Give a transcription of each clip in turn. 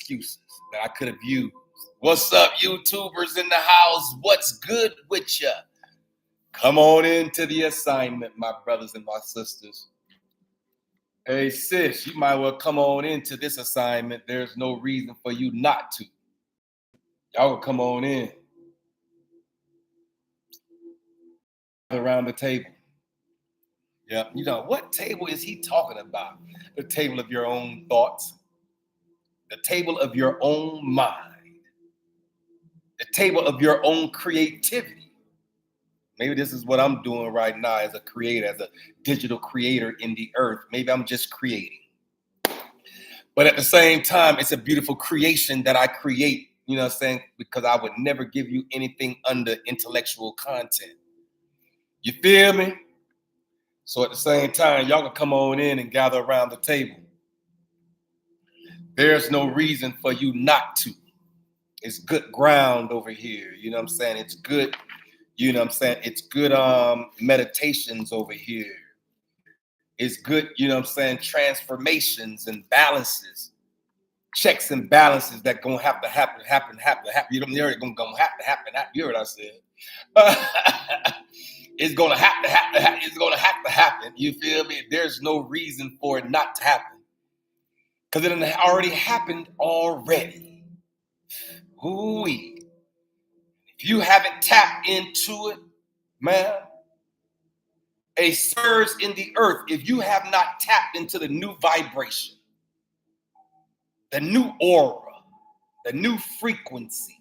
excuses that I could have used. What's up, YouTubers in the house? What's good with ya? Come on into the assignment, my brothers and my sisters. Hey, sis, you might well come on into this assignment. There's no reason for you not to. Y'all will come on in. Around the table. Yeah, you know, what table is he talking about? The table of your own thoughts, the table of your own mind, the table of your own creativity. Maybe this is what I'm doing right now as a creator, as a digital creator in the earth. Maybe I'm just creating. But at the same time, it's a beautiful creation that I create, you know what I'm saying? Because I would never give you anything under intellectual content. You feel me? So at the same time, y'all can come on in and gather around the table. There's no reason for you not to. It's good ground over here. You know what I'm saying? It's good, you know what I'm saying? It's good meditations over here. It's good, you know what I'm saying, transformations and balances, checks and balances that gonna have to happen. You know, they're gonna have to happen. You heard what I said? It's gonna have to happen. It's gonna have to happen. You feel me? There's no reason for it not to happen. Because it already happened already. Ooh-wee. If you haven't tapped into it, man, a surge in the earth, if you have not tapped into the new vibration, the new aura, the new frequency,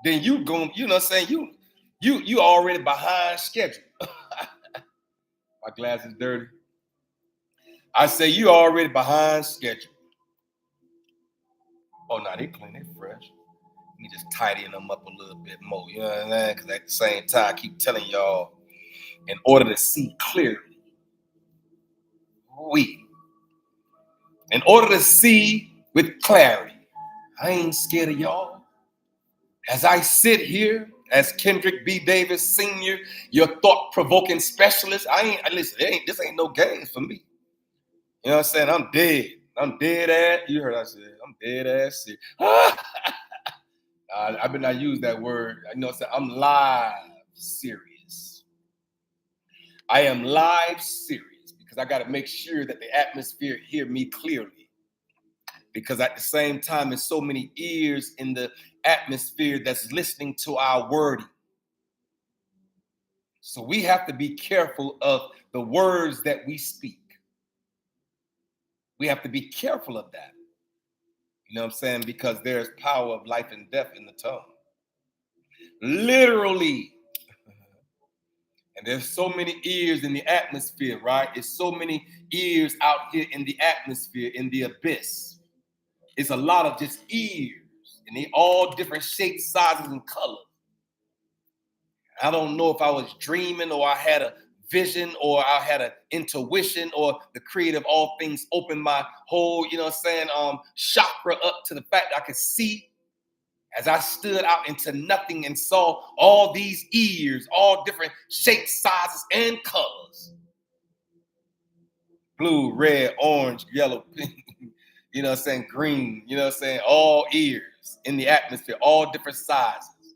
then you going, you know what I'm saying, you already behind schedule. My glass is dirty. I say you already behind schedule. Oh no, they clean, they fresh. Let me just tidying them up a little bit more, you know what I'm saying? Because at the same time, I keep telling y'all, in order to see clearly, in order to see with clarity, I ain't scared of y'all. As I sit here as Kendrick B. Davis Sr., your thought-provoking specialist, this ain't no game for me. You know what I'm saying? I'm dead. I'm dead ass. You heard I said, I'm dead ass serious. I better not use that word. You know what I'm saying? I'm live serious. I am live serious because I got to make sure that the atmosphere hear me clearly. Because at the same time, there's so many ears in the atmosphere that's listening to our wording. So we have to be careful of the words that we speak. We have to be careful of that. You know what I'm saying? Because there's power of life and death in the tongue. Literally. And there's so many ears in the atmosphere, right? It's so many ears out here in the atmosphere, in the abyss. It's a lot of just ears. And they all different shapes, sizes, and colors. I don't know if I was dreaming or I had a vision or I had an intuition or the creator of all things opened my whole, you know what I'm saying, chakra up to the fact that I could see as I stood out into nothing and saw all these ears, all different shapes, sizes, and colors. Blue, red, orange, yellow, pink, you know what I'm saying, green, you know what I'm saying, all ears in the atmosphere, all different sizes,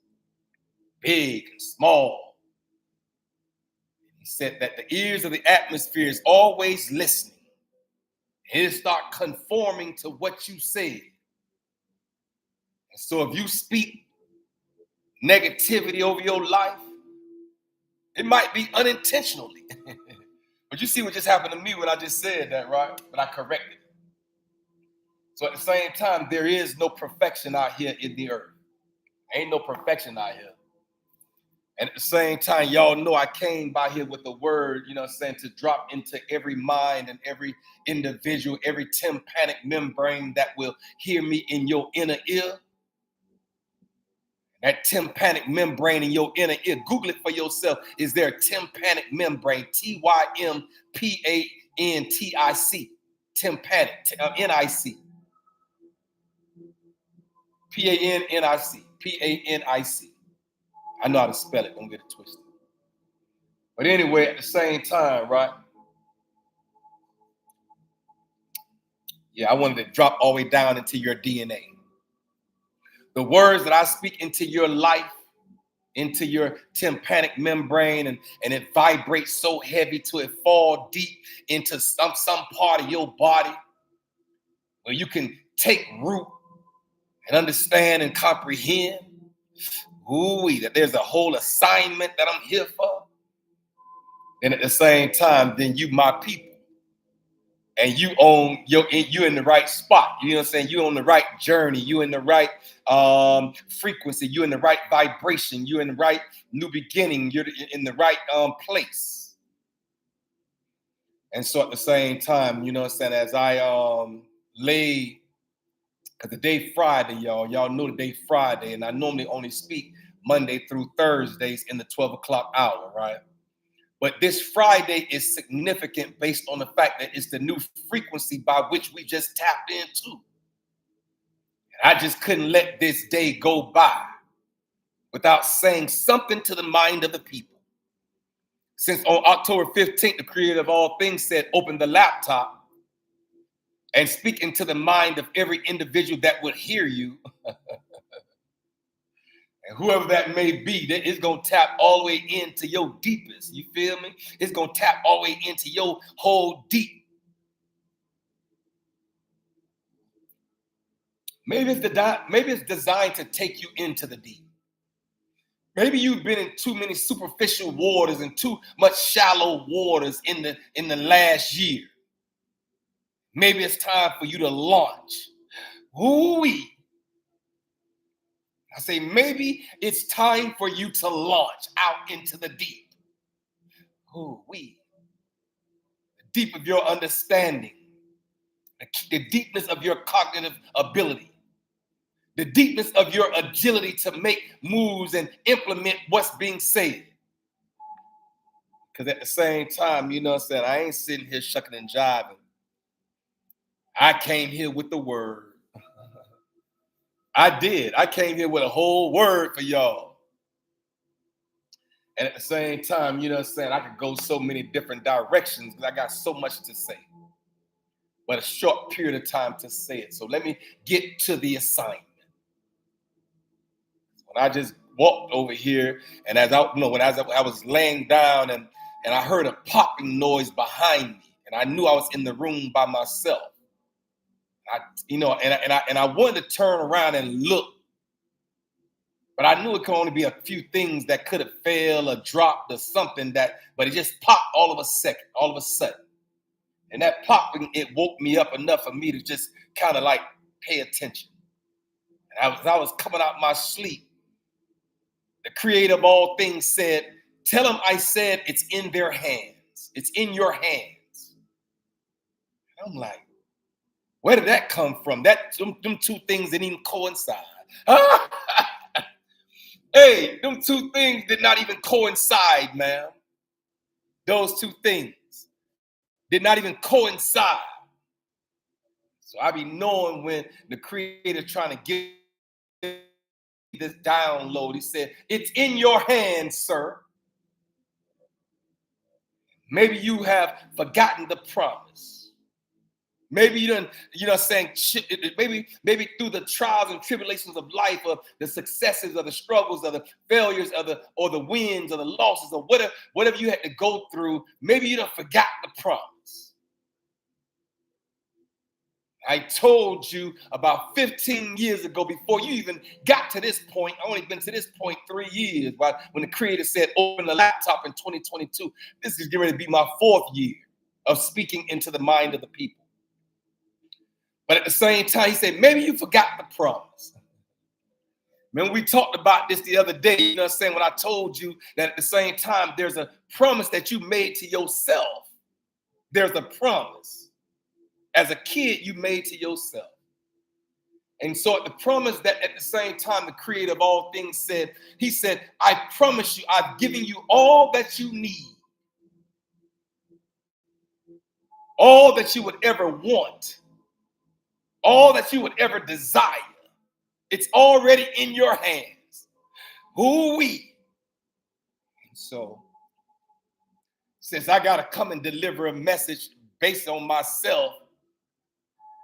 big and small. He said that the ears of the atmosphere is always listening. It'll start conforming to what you said. And so if you speak negativity over your life, it might be unintentionally. But you see what just happened to me when I just said that, right? But I corrected it. So at the same time, there is no perfection out here in the earth. Ain't no perfection out here. And at the same time, y'all know I came by here with the word, you know what I'm saying, to drop into every mind and every individual, every tympanic membrane that will hear me in your inner ear. That tympanic membrane in your inner ear. Google it for yourself. Is there a tympanic membrane? T-Y-M-P-A-N-T-I-C. Tympanic. N-I-C. P-A-N-N-I-C. P-A-N-I-C. I know how to spell it. Don't get it twisted. But anyway, at the same time, right? Yeah, I wanted to drop all the way down into your DNA. The words that I speak into your life, into your tympanic membrane, and it vibrates so heavy till it fall deep into some part of your body where you can take root and understand and comprehend. Ooh, that there's a whole assignment that I'm here for. And at the same time, then you my people. And you you in the right spot. You know what I'm saying? You on the right journey. You in the right frequency. You in the right vibration. You in the right new beginning. You're in the right place. And so at the same time, you know what I'm saying, as I lay, because the day Friday, y'all know the day Friday, and I normally only speak Monday through Thursdays in the 12 o'clock hour, right? But this Friday is significant based on the fact that it's the new frequency by which we just tapped into. And I just couldn't let this day go by without saying something to the mind of the people. Since on October 15th, the creator of all things said, open the laptop and speak into the mind of every individual that would hear you. And whoever that may be, that is going to tap all the way into your deepest. You feel me? It's going to tap all the way into your whole deep. Maybe it's designed to take you into the deep. Maybe you've been in too many superficial waters and too much shallow waters in the last year. Maybe it's time for you to launch. Ooh-wee. I say maybe it's time for you to launch out into the deep. Ooh-wee. The deep of your understanding, the deepness of your cognitive ability, the deepness of your agility to make moves and implement what's being said. Because at the same time, you know what I'm saying, I ain't sitting here shucking and jiving. I came here with the word. I did. I came here with a whole word for y'all. And at the same time, you know what I'm saying, I could go so many different directions because I got so much to say. But a short period of time to say it. So let me get to the assignment. When I just walked over here, and as I was laying down and I heard a popping noise behind me, and I knew I was in the room by myself. I wanted to turn around and look, but I knew it could only be a few things that could have failed or dropped or something but it just popped all of a sudden. And that popping, it woke me up enough for me to just kind of like pay attention. And as I was coming out my sleep, the creator of all things said, tell them I said it's in their hands. It's in your hands. And I'm like, where did that come from? Them two things didn't even coincide. Hey, them two things did not even coincide, man. Those two things did not even coincide. So I be knowing when the creator trying to get this download. He said, it's in your hands, sir. Maybe you have forgotten the promise. Maybe you done, you know, saying maybe through the trials and tribulations of life, or the successes, or the struggles, or the failures, or the wins, or the losses, or whatever you had to go through. Maybe you done forgot the promise. I told you about 15 years ago, before you even got to this point. I only been to this point 3 years. But when the creator said, open the laptop in 2022, this is going to be my 4th year of speaking into the mind of the people. But at the same time, he said, maybe you forgot the promise. Remember, we talked about this the other day, you know what I'm saying, when I told you that at the same time, there's a promise that you made to yourself. There's a promise. As a kid, you made to yourself. And so the promise that at the same time, the creator of all things said, he said, I promise you, I've given you all that you need. All that you would ever want. All that you would ever desire. It's already in your hands. Who-wee. So, since I got to come and deliver a message based on myself,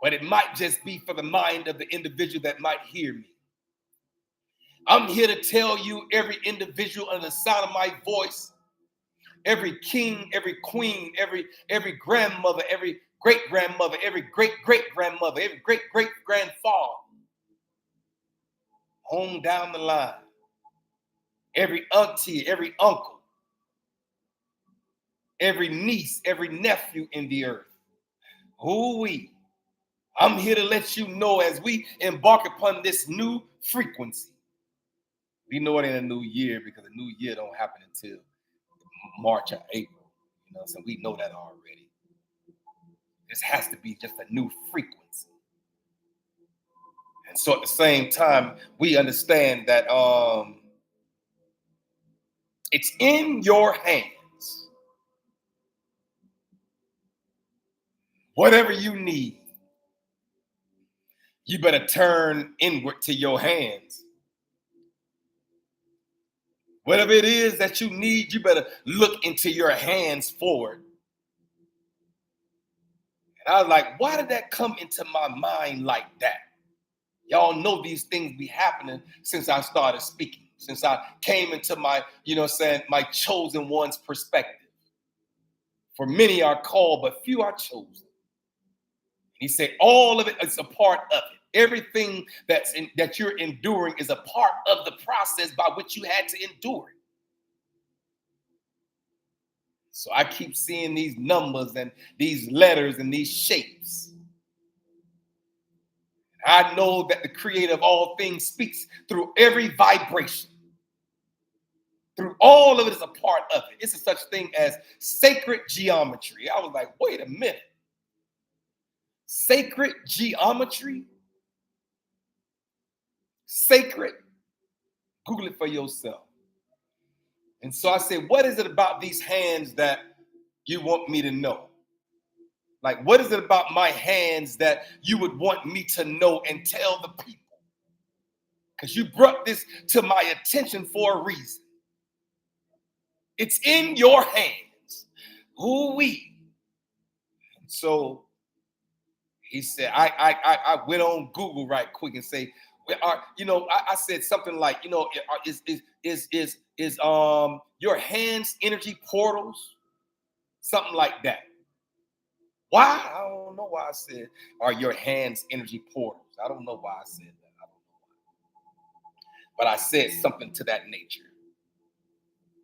but it might just be for the mind of the individual that might hear me. I'm here to tell you, every individual under the sound of my voice, every king, every queen, every grandmother, every great grandmother, every great great grandmother, every great great grandfather, on down the line, every auntie, every uncle, every niece, every nephew in the earth. Ooh-wee. I'm here to let you know, as we embark upon this new frequency. We know it ain't a new year because a new year don't happen until March or April. So we know that already. This has to be just a new frequency. And so at the same time, we understand that it's in your hands. Whatever you need, you better turn inward to your hands. Whatever it is that you need, you better look into your hands forward. And I was like, why did that come into my mind like that? Y'all know these things be happening since I started speaking, since I came into my, my chosen one's perspective. For many are called, but few are chosen. He said all of it is a part of it. Everything that you're enduring is a part of the process by which you had to endure it. So I keep seeing these numbers and these letters and these shapes. I know that the creator of all things speaks through every vibration. Through all of it is a part of it. It's a such thing as sacred geometry. I was like, wait a minute. Sacred geometry? Sacred? Google it for yourself. And so I said, what is it about these hands that you want me to know? Like, what is it about my hands that you would want me to know and tell the people? Because you brought this to my attention for a reason. It's in your hands. Ooh-wee. So he said, I went on Google right quick and say, I said something like, is your hands energy portals? Something like that. Why? I don't know why I said, are your hands energy portals? I don't know why I said that. I don't know why. But I said something to that nature.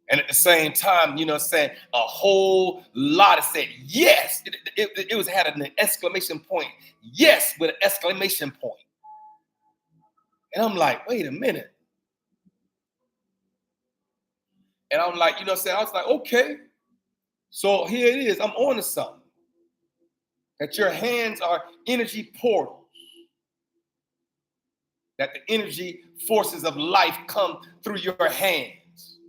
And at the same time, saying a whole lot of said, yes, it was had an exclamation point. Yes, with an exclamation point. And I'm like, wait a minute. And I'm like, I was like, okay. So here it is. I'm on to something. That your hands are energy portals. That the energy forces of life come through your hands.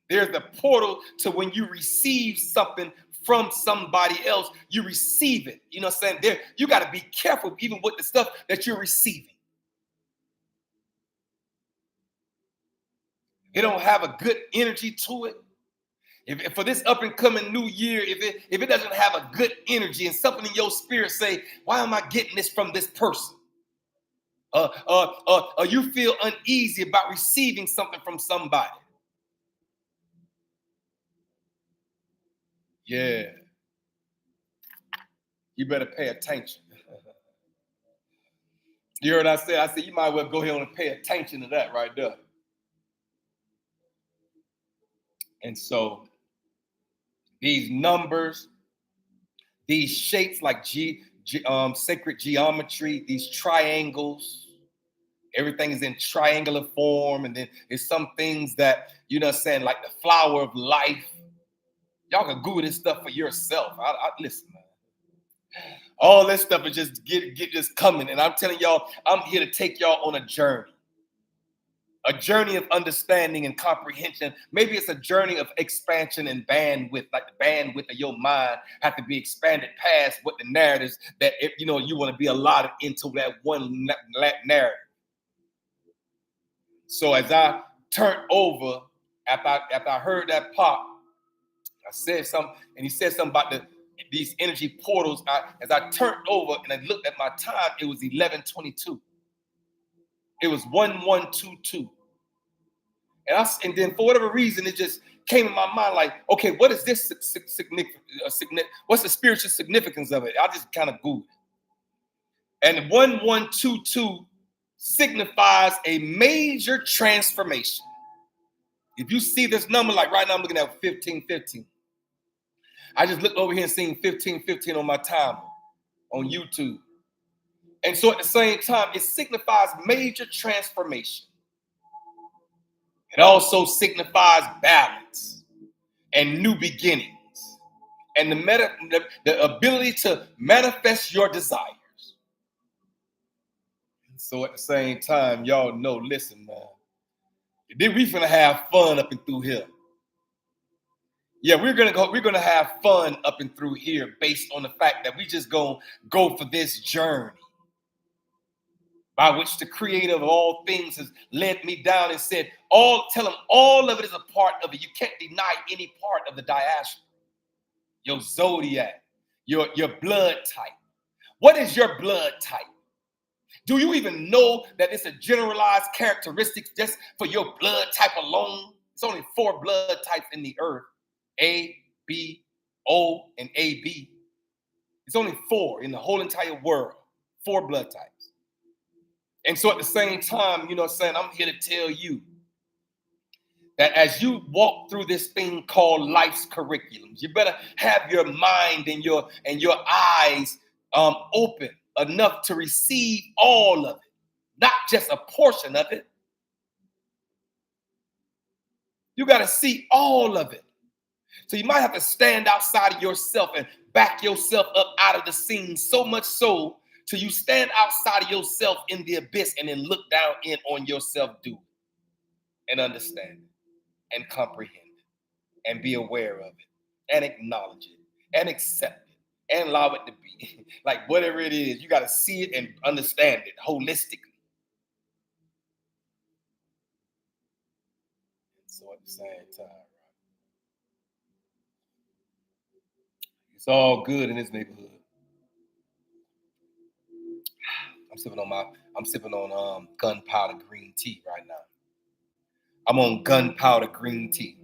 There's the portal to when you receive something from somebody else, you receive it. There, you got to be careful even with the stuff that you're receiving. It don't have a good energy to it. If for this up and coming new year, if it doesn't have a good energy and something in your spirit say, why am I getting this from this person? You feel uneasy about receiving something from somebody. Yeah. You better pay attention. You heard what I said? I said, you might well go ahead and pay attention to that right there. And so these numbers, these shapes like sacred geometry, these triangles, everything is in triangular form. And then there's some things that, like the flower of life. Y'all can Google this stuff for yourself. Listen, man. All this stuff is just just coming. And I'm telling y'all, I'm here to take y'all on a journey of understanding and comprehension. Maybe it's a journey of expansion and bandwidth, like the bandwidth of your mind have to be expanded past what the narratives that, you want to be allotted into that one narrative. So as I turned over, after I heard that pop, I said something, and he said something about these energy portals. As I turned over and I looked at my time, it was 11:22. It was 1122. And then for whatever reason, it just came in my mind like, okay, what is this significant? What's the spiritual significance of it? I just kind of Googled it. And 1122 signifies a major transformation. If you see this number, like right now I'm looking at 1515. I just looked over here and seen 1515 on my timer on YouTube. And so at the same time, it signifies major transformation. It also signifies balance and new beginnings and the ability to manifest your desires. And so at the same time, y'all know, listen, man, we're gonna have fun up and through here. Yeah, we're gonna have fun up and through here based on the fact that we just gonna go for this journey by which the creator of all things has led me down and said, tell him all of it is a part of it. You can't deny any part of the diaspora. Your zodiac, your blood type. What is your blood type? Do you even know that it's a generalized characteristics just for your blood type alone? It's only 4 blood types in the earth. A, B, O, and AB. It's only 4 in the whole entire world. 4 blood types. And so at the same time, you know what I'm saying, I'm here to tell you that as you walk through this thing called life's curriculums, you better have your mind and your eyes open enough to receive all of it, not just a portion of it. You got to see all of it. So you might have to stand outside of yourself and back yourself up out of the scene, so much so till you stand outside of yourself in the abyss and then look down in on yourself, do it and understand it and comprehend it and be aware of it and acknowledge it and accept it and allow it to be. Like whatever it is, you got to see it and understand it holistically. So at the same time, it's all good in this neighborhood. I'm sipping on gunpowder green tea right now. I'm on gunpowder green tea.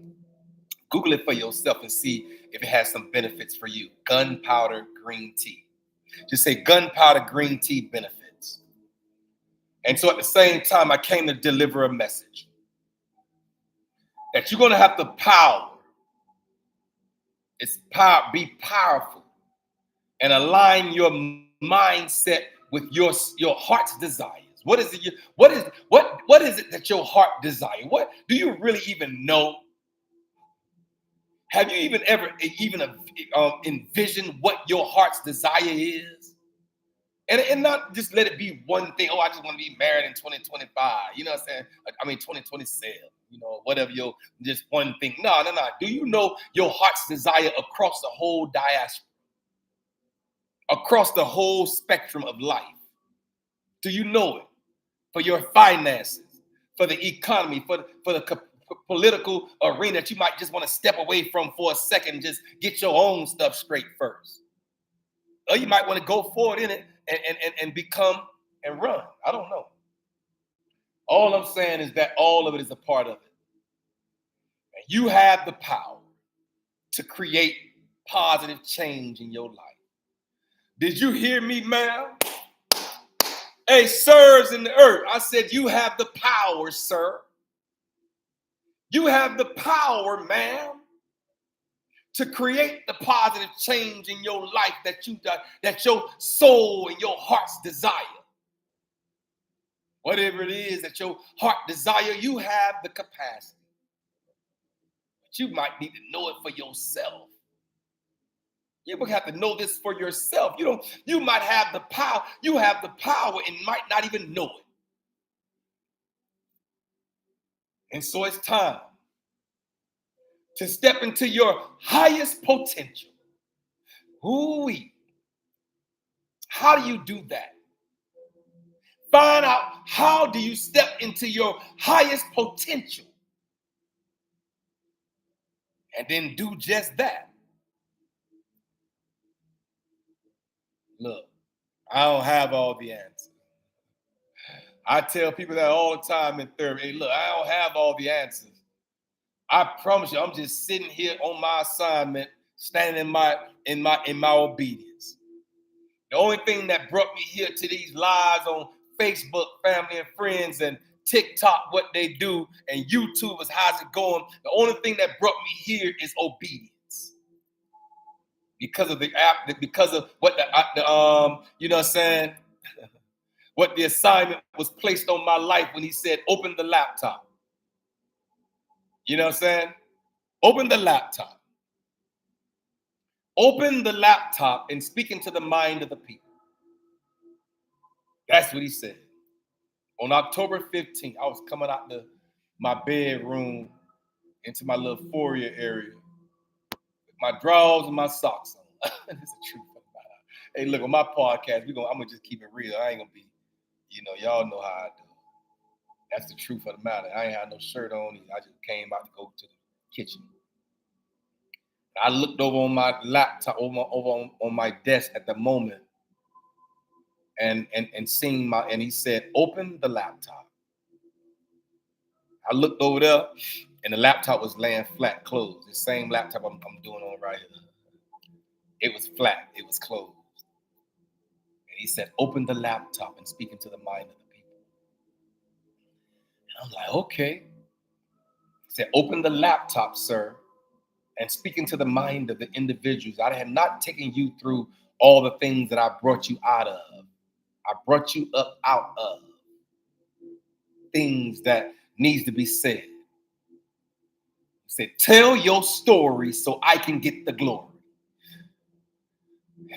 Google it for yourself and see if it has some benefits for you. Gunpowder green tea. Just say gunpowder green tea benefits. And so at the same time, I came to deliver a message that you're going to have the power. Be powerful and align your mindset with your heart's desires. What is it? What is it that your heart desires? What do you really even know? Have you even envisioned what your heart's desire is? And not just let it be one thing. Oh, I just want to be married in 2025. You know what I'm saying? 2027. You know, whatever just one thing. No. Do you know your heart's desire across the whole diaspora? Across the whole spectrum of life? Do you know it? For your finances, for the economy, for the political arena that you might just want to step away from for a second and just get your own stuff straight first. Or you might want to go forward in it and become and run. I don't know. All I'm saying is that all of it is a part of it. And you have the power to create positive change in your life. Did you hear me, ma'am? Hey, sirs in the earth, I said you have the power, sir. You have the power, ma'am, to create the positive change in your life that your soul and your heart's desire. Whatever it is that your heart desire, you have the capacity. But you might need to know it for yourself. You would have to know this for yourself. You might have the power. You have the power and might not even know it. And so it's time to step into your highest potential. Ooh-wee. How do you do that? Find out how do you step into your highest potential. And then do just that. Look, I don't have all the answers. I tell people that all the time in therapy. Hey, look, I don't have all the answers. I promise you, I'm just sitting here on my assignment, standing in my obedience. The only thing that brought me here to these lives on Facebook, family and friends, and TikTok, what they do, and YouTube is how's it going. The only thing that brought me here is obedience. Because of the app, because of what you know what I'm saying, what the assignment was placed on my life when he said, open the laptop. You know what I'm saying? Open the laptop. Open the laptop and speak into the mind of the people. That's what he said. On October 15th, I was coming out my bedroom into my little foyer area with my drawers and my socks on. That's the truth. Hey, look, on my podcast, I'm gonna just keep it real. I ain't gonna be, y'all know how I do. That's the truth of the matter. I ain't had no shirt on. I just came out to go to the kitchen. I looked over on my laptop, over on my desk at the moment, and seen and he said, open the laptop. I looked over there, and the laptop was laying flat, closed. The same laptop I'm doing on right here. It was flat. It was closed. And he said, open the laptop and speak into the mind of the people. And I'm like, okay. He said, open the laptop, sir, and speak into the mind of the individuals. I have not taken you through all the things that I brought you out of. I brought you up out of things that needs to be said. He said, tell your story so I can get the glory.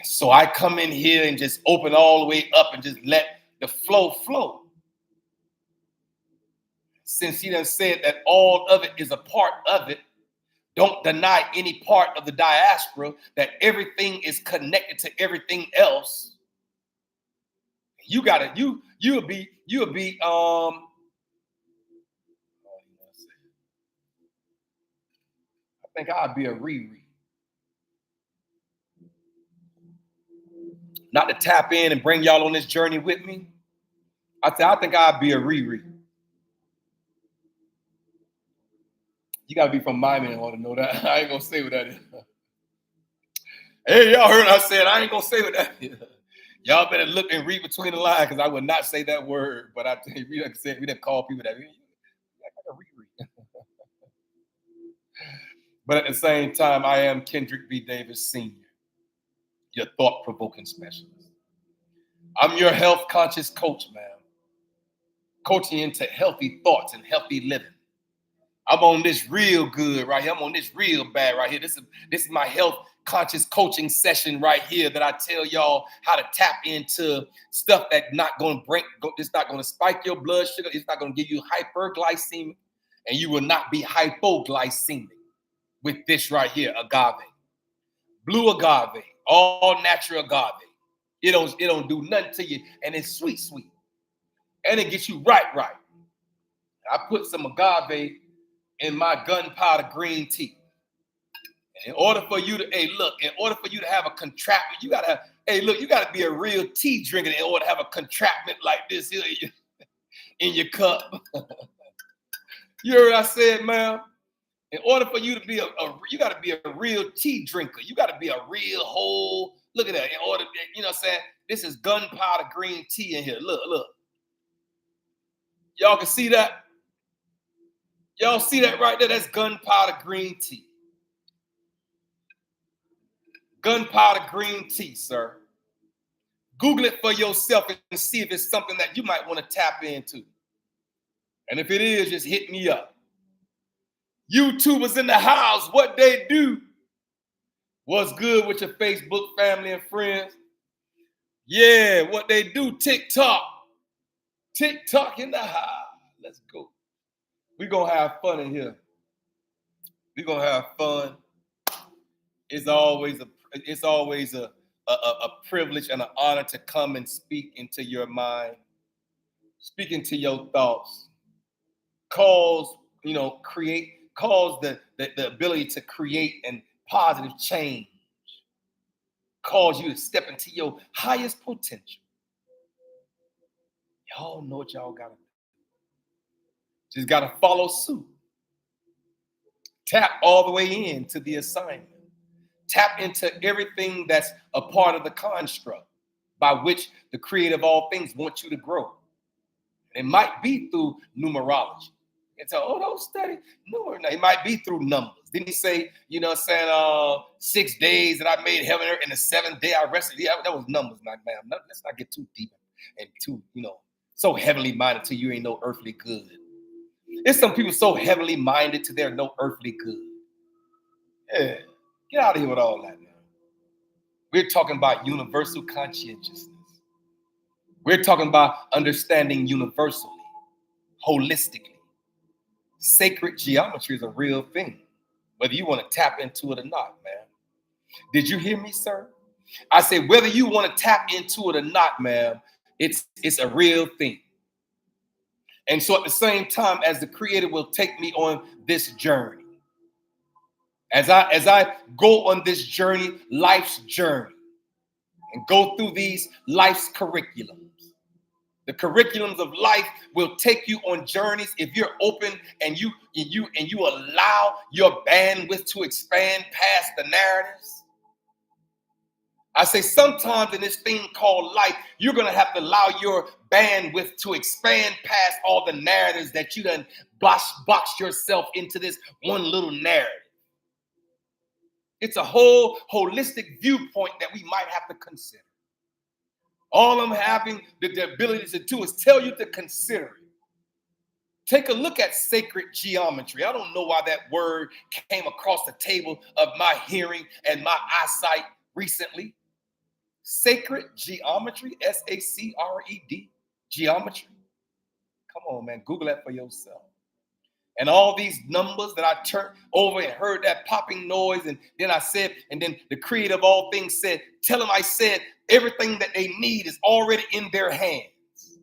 So I come in here and just open all the way up and just let the flow. Since he done said that all of it is a part of it, don't deny any part of the diaspora, that everything is connected to everything else. You'll be I think I'd be a Riri. Not to tap in and bring y'all on this journey with me. I think I'd be a Riri. You gotta be from Miami in order to know that. I ain't gonna say what that is. Hey, y'all heard I said I ain't gonna say what that is. Y'all better look and read between the lines, because I would not say that word. But I tell you, we done call people that. Like a Riri. But at the same time, I am Kendrick B. Davis Sr., your thought-provoking specialist. I'm your health conscious coach, man. Coaching into healthy thoughts and healthy living. I'm on this real good right here. I'm on this real bad right here. This is my health conscious coaching session right here that I tell y'all how to tap into stuff that's not going to it's not going to spike your blood sugar. It's not going to give you hyperglycemia, and you will not be hypoglycemic with this right here, agave. Blue agave, all natural agave. It don't do nothing to you, and it's sweet. And it gets you right. I put some agave in my gunpowder green tea. And in order for you to have a contraption, you gotta be a real tea drinker in order to have a contraption like this here in your cup. You heard what I said, man? In order for you to be you gotta be a real tea drinker. You gotta be a real whole, look at that. In order, you know what I'm saying? This is gunpowder green tea in here. Look. Y'all can see that? Y'all see that right there? That's gunpowder green tea. Gunpowder green tea, sir. Google it for yourself and see if it's something that you might want to tap into. And if it is, just hit me up. YouTubers in the house, what they do? What's good with your Facebook family and friends? Yeah, what they do, TikTok. TikTok in the house. Let's go. We're going to have fun in here. We're going to have fun. It's always a privilege and an honor to come and speak into your mind, speak into your thoughts, cause the ability to create and positive change. cause you to step into your highest potential. Y'all know what y'all gotta do. Just gotta follow suit. Tap all the way into the assignment. Tap into everything that's a part of the construct by which the creator of all things wants you to grow. It might be through numerology. It's don't study numerology. It might be through numbers. Didn't he say, 6 days that I made heaven and earth, and the seventh day I rested? Yeah, that was numbers, not man. Let's not get too deep and too, so heavenly minded till you ain't no earthly good. There's some people so heavenly minded to they're no earthly good. Yeah, get out of here with all that, man. We're talking about universal conscientiousness. We're talking about understanding universally, holistically. Sacred geometry is a real thing, whether you want to tap into it or not, man. Did you hear me, sir? I said, whether you want to tap into it or not, ma'am, it's a real thing. And so at the same time as the creator will take me on this journey, as I go on this journey, life's journey, and go through these life's curriculums. The curriculums of life will take you on journeys if you're open and you allow your bandwidth to expand past the narratives. I say sometimes in this thing called life, you're going to have to allow your bandwidth to expand past all the narratives that you done boxed yourself into this one little narrative. It's a whole holistic viewpoint that we might have to consider. All I'm having the ability to do is tell you to consider it. Take a look at sacred geometry. I don't know why that word came across the table of my hearing and my eyesight recently. Sacred geometry, S-A-C-R-E-D, geometry. Come on, man, Google that for yourself. And all these numbers that I turned over and heard that popping noise, and then I said, and then the creator of all things said, tell them I said everything that they need is already in their hands.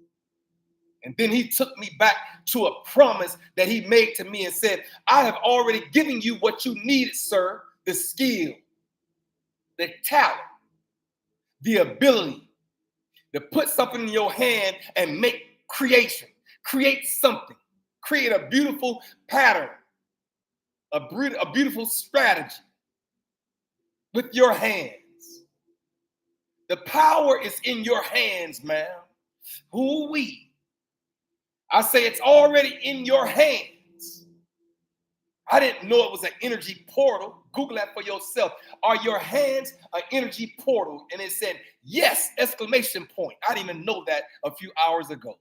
And then he took me back to a promise that he made to me and said, I have already given you what you needed, sir, the skill, the talent, the ability to put something in your hand and make creation, create something, create a beautiful pattern, a beautiful strategy with your hands. The power is in your hands, man. Who-wee. I say it's already in your hands. I didn't know it was an energy portal. Google that for yourself. Are your hands an energy portal? And it said, yes, exclamation point. I didn't even know that a few hours ago.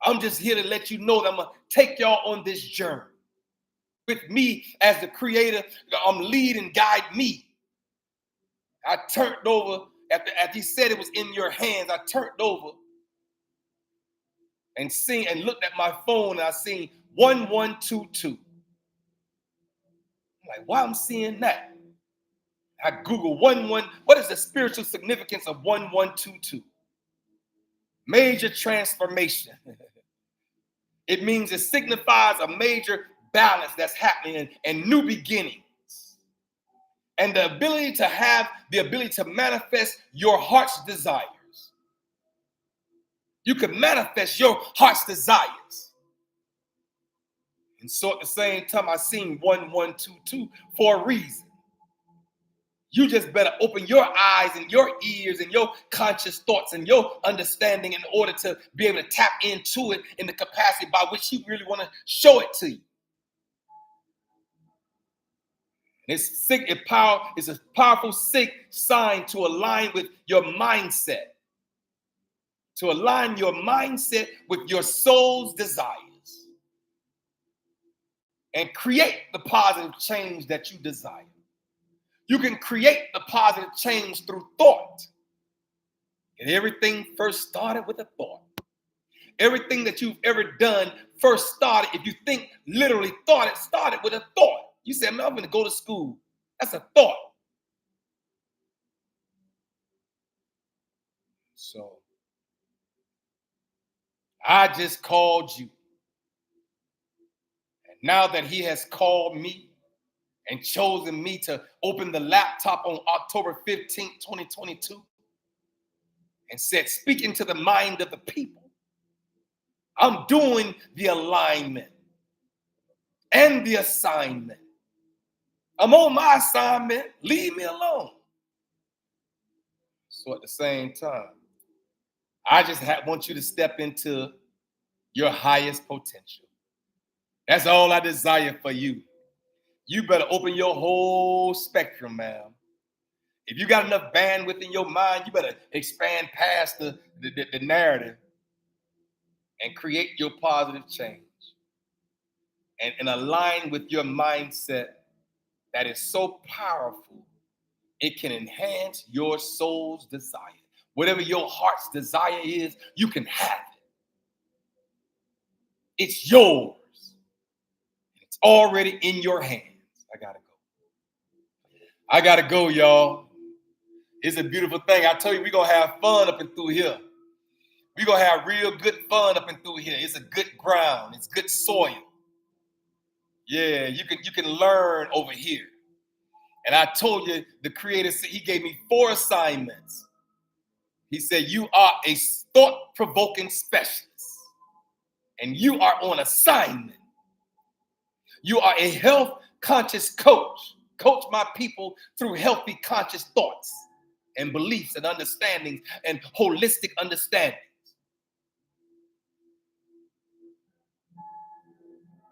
I'm just here to let you know that I'm going to take y'all on this journey. With me as the creator, lead and guide me. I turned over, after he said it was in your hands, I turned over and looked at my phone, and I seen 1122. I'm like, why I'm seeing that? I Google 11. What is the spiritual significance of 1122? Major transformation. It means it signifies a major balance that's happening and new beginnings. And the ability to manifest your heart's desires. You can manifest your heart's desires. And so at the same time, I seen 1122 for a reason. You just better open your eyes and your ears and your conscious thoughts and your understanding in order to be able to tap into it in the capacity by which he really want to show it to you. It's a powerful sign to align with your mindset. To align your mindset with your soul's desires. And create the positive change that you desire. You can create the positive change through thought. And everything first started with a thought. Everything that you've ever done first started, if you think literally thought, it started with a thought. You said, man, I'm going to go to school. That's a thought. So I just called you. And now that he has called me, and chosen me to open the laptop on October 15th, 2022, and said, speaking to the mind of the people, I'm doing the alignment and the assignment. I'm on my assignment. Leave me alone. So at the same time, I just want you to step into your highest potential. That's all I desire for you. You better open your whole spectrum, ma'am. If you got enough bandwidth in your mind, you better expand past the narrative and create your positive change. And align with your mindset that is so powerful, it can enhance your soul's desire. Whatever your heart's desire is, you can have it. It's yours. It's already in your hands. I gotta go, y'all. It's a beautiful thing. I tell you, we're gonna have fun up and through here. We're gonna have real good fun up and through here. It's a good ground, it's good soil. Yeah, you can learn over here. And I told you, the creator said, he gave me 4 assignments. He said, you are a thought-provoking specialist, and you are on assignment. You are a health-conscious coach. Coach my people through healthy, conscious thoughts and beliefs and understandings and holistic understandings.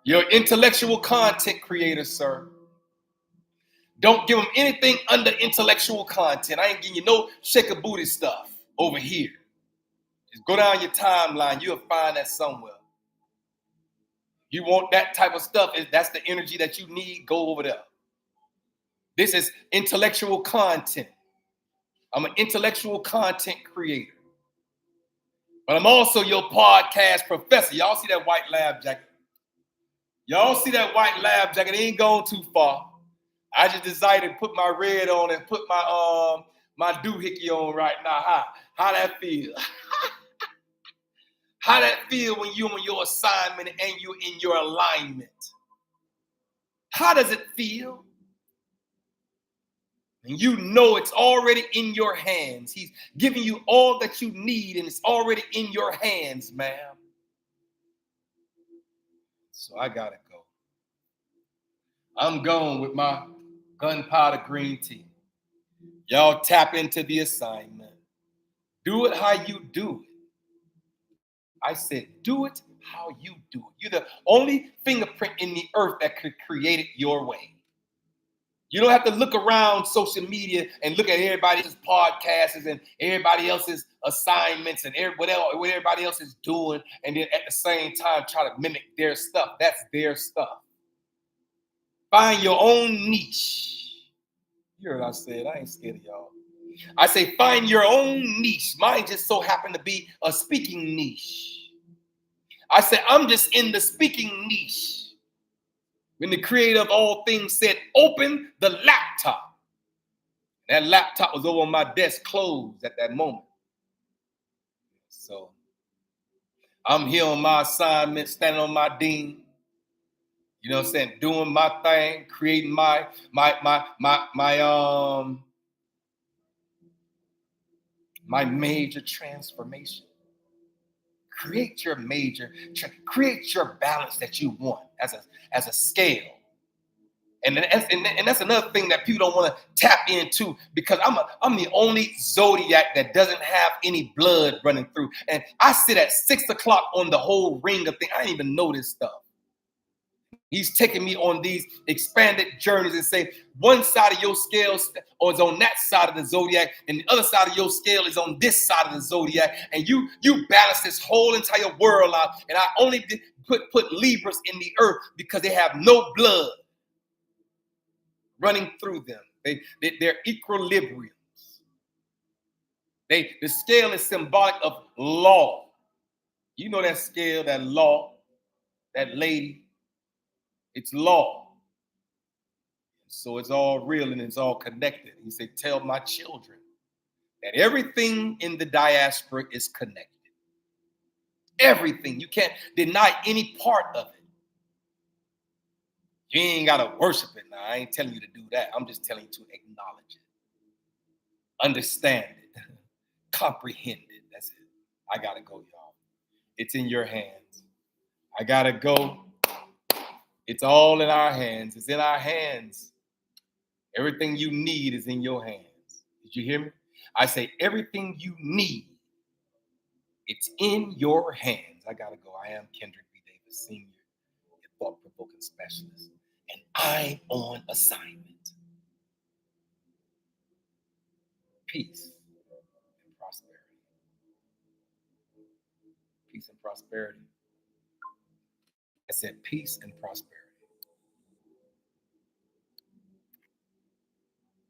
You're an intellectual content creator, sir. Don't give them anything under intellectual content. I ain't giving you no shake a booty stuff over here. Just go down your timeline. You'll find that somewhere. You want that type of stuff. That's the energy that you need. Go over there. This is intellectual content. I'm an intellectual content creator. But I'm also your podcast professor. Y'all see that white lab jacket? Y'all see that white lab jacket? It ain't going too far. I just decided to put my red on and put my doohickey on right now. How that feel? How that feel when you're on your assignment and you're in your alignment? How does it feel? And you know it's already in your hands. He's giving you all that you need, and it's already in your hands, ma'am. So I gotta go. I'm going with my gunpowder green tea. Y'all tap into the assignment. Do it how you do it. I said, do it how you do it. You're the only fingerprint in the earth that could create it your way. You don't have to look around social media and look at everybody else's podcasts and everybody else's assignments and what everybody else is doing, and then at the same time try to mimic their stuff. That's their stuff. Find your own niche. You heard what I said. I ain't scared of y'all. I say find your own niche. Mine just so happened to be a speaking niche. I said I'm just in the speaking niche. When the creator of all things said, open the laptop. That laptop was over on my desk closed at that moment. So I'm here on my assignment, standing on my ding. You know what I'm saying? Doing my thing, creating my major transformation. Create your create your balance that you want as a scale. And that's another thing that people don't want to tap into, because I'm the only zodiac that doesn't have any blood running through. And I sit at 6 o'clock on the whole ring of things. I didn't even know this stuff. He's taking me on these expanded journeys and say, one side of your scale is on that side of the zodiac, and the other side of your scale is on this side of the zodiac. And you balance this whole entire world out. And I only put Libras in the earth because they have no blood running through them. They're equilibriums. The scale is symbolic of law. You know that scale, that law, that lady. It's law. So it's all real and it's all connected. He said, tell my children that everything in the diaspora is connected. Everything. You can't deny any part of it. You ain't got to worship it now. I ain't telling you to do that. I'm just telling you to acknowledge it, understand it, comprehend it. That's it. I got to go, y'all. It's in your hands. I got to go. It's all in our hands. It's in our hands. Everything you need is in your hands. Did you hear me? I say everything you need, it's in your hands. I got to go. I am Kendrick B. Davis, Sr., your thought-provoking specialist, and I'm on assignment. Peace and prosperity. Peace and prosperity. I said peace and prosperity.